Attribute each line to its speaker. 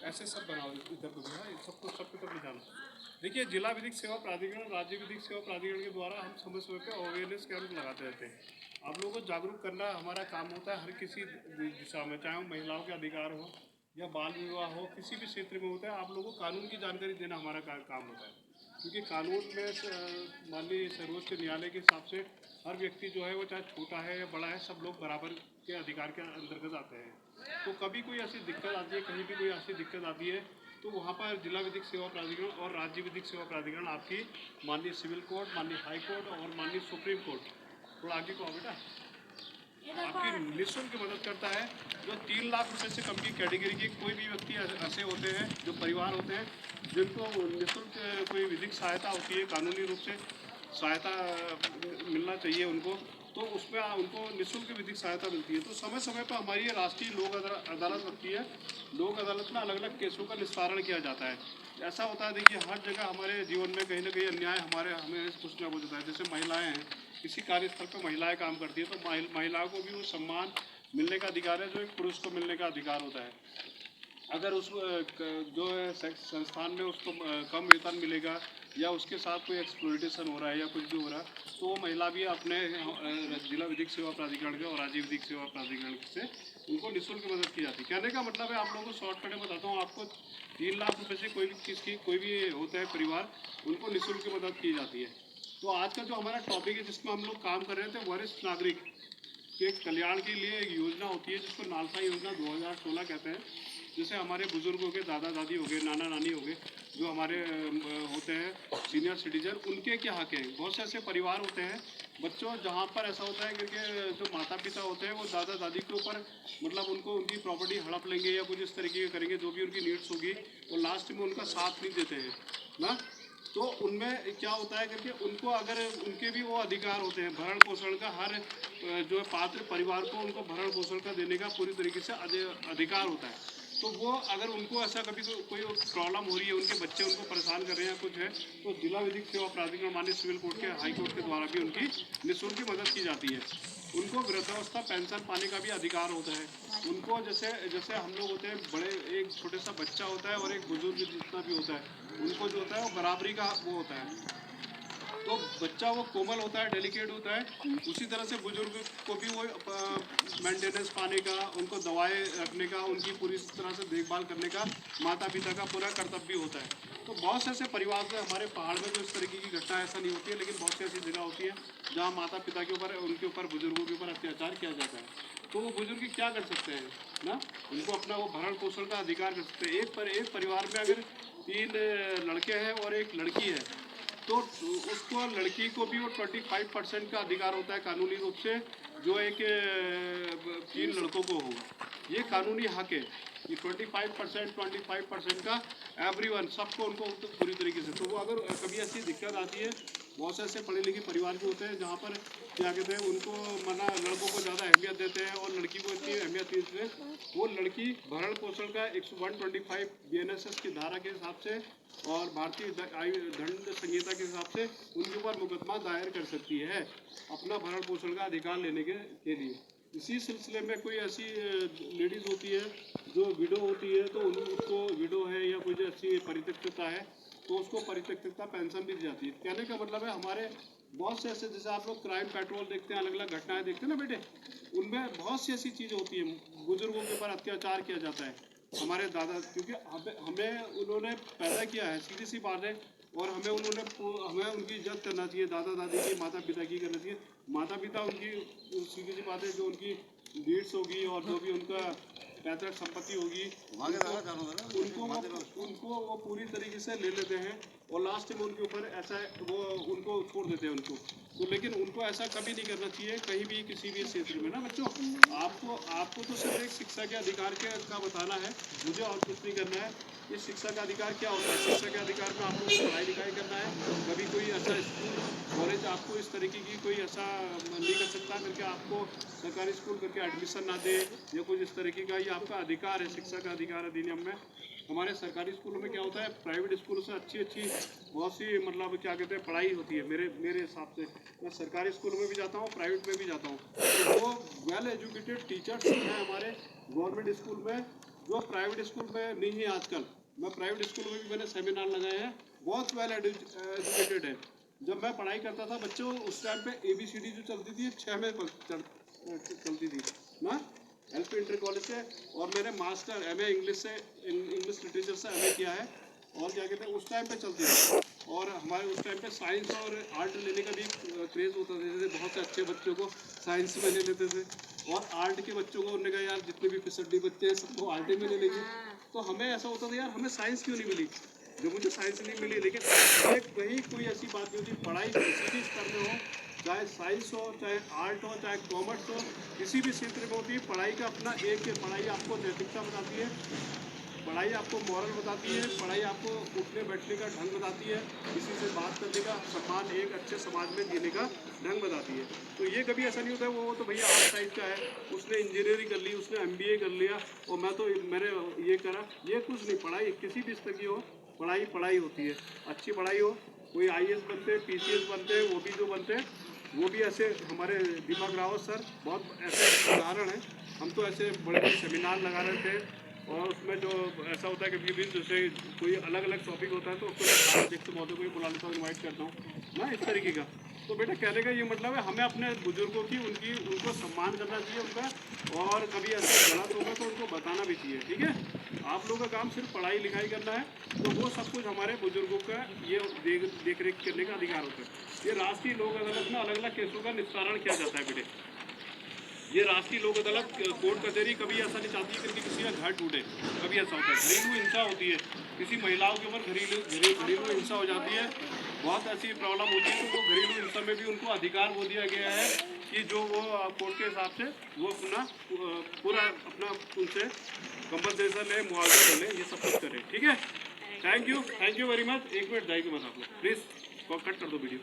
Speaker 1: ऐसे सब बनाओ इधर को भी, हाँ सबको सबकी तरफ ले जाना। देखिए, जिला विधिक सेवा प्राधिकरण, राज्य विधिक सेवा प्राधिकरण के द्वारा हम समय समय पर अवेयरनेस कैंप लगाते रहते हैं। आप लोगों को जागरूक करना हमारा काम होता है हर किसी दिशा में, चाहे वो महिलाओं के अधिकार हो या बाल विवाह हो, किसी भी क्षेत्र में होता है। आप लोगों को कानून की जानकारी देना हमारा काम होता है, क्योंकि कानून में माननीय सर्वोच्च न्यायालय के हिसाब से हर व्यक्ति जो है वो चाहे छोटा है या बड़ा है, सब लोग बराबर के अधिकार के अंतर्गत आते हैं। तो कभी कोई ऐसी दिक्कत आती है, कहीं भी कोई ऐसी दिक्कत आती है, तो वहाँ पर जिला विधिक सेवा प्राधिकरण और राज्य विधिक सेवा प्राधिकरण आपकी माननीय सिविल कोर्ट, माननीय हाई कोर्ट और माननीय सुप्रीम कोर्ट, थोड़ा आगे को आओ बेटा, आपकी निःशुल्क मदद करता है। जो 3 लाख रुपए से कम की कैटेगरी के कोई भी व्यक्ति ऐसे होते हैं, जो परिवार होते हैं जिनको निःशुल्क कोई विधिक सहायता होती है, कानूनी रूप से सहायता मिलना चाहिए उनको, तो उसमें उनको निःशुल्क विधिक सहायता मिलती है। तो समय समय पर हमारी राष्ट्रीय लोक अदालत लगती है। लोक अदालत में अलग अलग केसों का निस्तारण किया जाता है। ऐसा होता है, देखिए हर जगह हमारे जीवन में कहीं ना कहीं अन्याय हमें कुछ ना कुछ होता है। जैसे महिलाएं हैं, किसी कार्यस्थल पर महिलाएं काम करती है, तो महिलाओं को भी वो सम्मान मिलने का अधिकार है जो एक पुरुष को मिलने का अधिकार होता है। अगर उस जो है संस्थान में उसको कम वेतन मिलेगा या उसके साथ कोई एक्सप्लॉइटेशन हो रहा है या कुछ भी हो रहा है, तो वो महिला भी अपने जिला विधिक सेवा प्राधिकरण के और राज्य विधिक सेवा प्राधिकरण से उनको निःशुल्क मदद की जाती है। कहने का मतलब है, आप लोगों को शॉर्टकट में बताता हूँ, आपको 3 लाख रुपए से कोई भी होता है परिवार, उनको निःशुल्क मदद की जाती है। तो आज का जो हमारा टॉपिक है जिसमें हम लोग काम कर रहे थे, वरिष्ठ नागरिक के कल्याण के लिए एक योजना होती है जिसको नालसा योजना 2016 कहते हैं। जैसे हमारे बुजुर्ग हो गए, दादा दादी हो गए, नाना नानी हो गए, जो हमारे होते हैं सीनियर सिटीजन, उनके क्या हक हैं। बहुत से ऐसे परिवार होते हैं बच्चों जहाँ पर ऐसा होता है क्योंकि जो माता पिता होते हैं वो दादा दादी के ऊपर मतलब उनको उनकी प्रॉपर्टी हड़प लेंगे या कुछ इस तरीके के करेंगे, जो भी उनकी नीड्स होगी, और लास्ट में उनका साथ नहीं देते हैं ना। तो उनमें क्या होता है करके उनको अगर उनके भी वो अधिकार होते हैं भरण पोषण का, हर जो पात्र परिवार को उनको भरण पोषण का देने का पूरी तरीके से अधिकार होता है। तो वो अगर उनको ऐसा कभी कोई प्रॉब्लम हो रही है, उनके बच्चे उनको परेशान कर रहे हैं कुछ है, तो जिला विधिक सेवा प्राधिकरण माननीय सिविल कोर्ट के हाई कोर्ट के द्वारा भी उनकी निःशुल्क मदद की जाती है। उनको वृद्धावस्था पेंशन पाने का भी अधिकार होता है। उनको जैसे जैसे हम लोग होते हैं बड़े, एक छोटे सा बच्चा होता है और एक बुजुर्ग जितना भी होता है, उनको जो होता है वो बराबरी का वो होता है। तो बच्चा वो कोमल होता है, डेलिकेट होता है, उसी तरह से बुजुर्ग को भी वो मेंटेनेंस पाने का, उनको दवाएं रखने का, उनकी पूरी तरह से देखभाल करने का माता पिता का पूरा कर्तव्य होता है। तो बहुत से ऐसे परिवार में हमारे पहाड़ में तो इस तरीके की घटना ऐसा नहीं होती है, लेकिन बहुत सी ऐसी जगह होती है जहाँ माता पिता के ऊपर, उनके ऊपर, बुजुर्गों के ऊपर अत्याचार किया जाता है। तो वो बुजुर्ग क्या कर सकते हैं ना, उनको अपना वो भरण पोषण का अधिकार कर सकते हैं। एक परिवार में अगर 3 लड़के हैं और एक लड़की है, तो उसको लड़की को भी वो 25% का अधिकार होता है कानूनी रूप से, जो एक 3 लड़कों को होगा। ये कानूनी हक है, ये 25% का एवरीवन सबको उनको तो पूरी तरीके से। तो वो अगर कभी ऐसी दिक्कत आती है, बहुत से ऐसे पढ़े लिखे परिवार के होते हैं जहाँ पर क्या कहते हैं, उनको मना लड़कों को ज़्यादा अहमियत देते हैं और लड़की को इतनी अहमियत नहीं देते, वो लड़की भरण पोषण का 125 BNSS की धारा के हिसाब से और भारतीय दंड संहिता के हिसाब से उनके ऊपर मुकदमा दायर कर सकती है अपना भरण पोषण का अधिकार लेने के लिए। इसी सिलसिले में कोई ऐसी लेडीज़ होती है जो विडो होती है, तो उसको विडो है या कोई ऐसी परित्यक्तता है, तो उसको परित्यक्तता पेंशन भी दी जाती है। कहने का मतलब है, हमारे बहुत से ऐसे, जैसे आप लोग क्राइम पेट्रोल देखते हैं, अलग अलग घटनाएं देखते हैं ना बेटे, उनमें बहुत सी ऐसी चीज़ें होती हैं। बुजुर्गों के ऊपर अत्याचार किया जाता है, हमारे दादा, क्योंकि हमें उन्होंने पैदा किया है, सीधी सी बात है, और हमें उनकी इज्जत करना चाहिए, दादा दादी की, माता पिता की करना चाहिए। माता पिता उनकी सीधी सी बात है, जो उनकी नीड्स होगी और जो भी उनका पैतृक संपत्ति होगी, उनको वो पूरी तरीके से ले लेते हैं और लास्ट में उनके ऊपर ऐसा वो उनको छोड़ देते हैं उनको। तो लेकिन उनको ऐसा कभी नहीं करना चाहिए कहीं भी, किसी भी क्षेत्र में ना बच्चों। आपको तो सिर्फ एक शिक्षा के अधिकार का बताना है, मुझे और कुछ नहीं करना है। इस शिक्षा का अधिकार क्या होता है? शिक्षा के अधिकार में आपको पढ़ाई लिखाई करना है। कभी कोई ऐसा स्कूल कॉलेज आपको इस तरीके की कोई ऐसा नहीं कर सकता करके आपको सरकारी स्कूल करके एडमिशन ना दे या कुछ इस तरीके का, ये आपका अधिकार है। शिक्षा का अधिकार अधिनियम में हमारे सरकारी स्कूलों में क्या होता है, प्राइवेट स्कूलों से अच्छी बहुत सी मतलब क्या कहते हैं पढ़ाई होती है। मेरे हिसाब से मैं सरकारी स्कूलों में भी जाता हूँ, प्राइवेट में भी जाता हूँ, तो वो वेल एजुकेटेड टीचर्स हैं हमारे गवर्नमेंट स्कूल में, जो प्राइवेट स्कूल में नहीं है आजकल। मैं प्राइवेट स्कूल में भी मैंने सेमिनार लगाए हैं, बहुत वेल एजुकेटेड है। जब मैं पढ़ाई करता था बच्चों, उस टाइम पे ABCD जो चलती थी 6 में चलती थी ना, LP इंटर कॉलेज से। और मैंने मास्टर MA इंग्लिश से, इंग्लिश लिटरेचर से MA किया है। और क्या कहते हैं, उस टाइम पे चलती थी। और हमारे उस टाइम पे साइंस और आर्ट लेने का भी क्रेज़ होता था। जैसे बहुत से अच्छे बच्चों को साइंस में ले लेते थे, और आर्ट के बच्चों को उन्होंने कहा यार जितने भी फिसड्डी बच्चे हैं सबको आर्ट में ले लेंगे। तो हमें ऐसा होता था यार हमें साइंस क्यों नहीं मिली, जो मुझे साइंस नहीं मिली। लेकिन एक कहीं कोई ऐसी बात नहीं होती, पढ़ाई किसी भी स्तर में हो, चाहे साइंस हो, चाहे आर्ट हो, चाहे कॉमर्स हो, किसी भी क्षेत्र में होती है पढ़ाई का अपना एक। पढ़ाई आपको नैतिकता बताती है, पढ़ाई आपको मॉरल बताती है, पढ़ाई आपको उठने बैठने का ढंग बताती है, किसी से बात करने का सम्मान, एक अच्छे समाज में जीने का ढंग बताती है। तो ये कभी ऐसा नहीं होता वो तो भैया आर्ट साइड का है, उसने इंजीनियरिंग कर ली, उसने MBA कर लिया और मैंने ये करा। ये कुछ नहीं, पढ़ाई किसी भी स्तर की हो, पढ़ाई पढ़ाई होती है। अच्छी पढ़ाई हो, कोई IAS बनते, PCS बनते, वो भी जो बनते हैं वो भी ऐसे। हमारे दीपक रावत सर बहुत ऐसे उदाहरण हैं। हम तो ऐसे बड़े बड़े सेमिनार लगा रहे थे, और उसमें जो ऐसा होता है कि भी जैसे कोई अलग अलग टॉपिक होता है तो उसको अध्यक्ष महोदय को ही बुला लेता हूँ, इन्वाइट करता हूँ ना, इस तरीके का। तो बेटा कहने का ये मतलब है हमें अपने बुजुर्गों की उनको सम्मान करना चाहिए उनका, और कभी ऐसा गलत होगा तो उनको बताना भी चाहिए। ठीक है, आप लोगों का काम सिर्फ पढ़ाई लिखाई करना है, तो वो सब कुछ हमारे बुजुर्गों का ये देख रेख करने का अधिकार होता है। ये राष्ट्रीय लोक अदालत में अलग अलग केसों का निस्तारण किया जाता है बेटे। ये राष्ट्रीय लोक अदालत कोर्ट कचहरी कभी ऐसा नहीं चाहती कि किसी का घर टूटे। कभी ऐसा होता है, घरेलू हिंसा होती है, किसी महिलाओं के ऊपर घरेलू हिंसा हो जाती है, बहुत ऐसी प्रॉब्लम होती है। तो वो घरेलू हिंसा में भी उनको अधिकार वो दिया गया है कि जो वो कोर्ट के हिसाब से वो अपना पूरा अपना उनसे कंपनसेशन ले, मुआवजा ले, ये सब कुछ करें। ठीक है, thank you very much. 1 minute जाएगी मत आप लोग प्लीज़, कट कर दो वीडियो।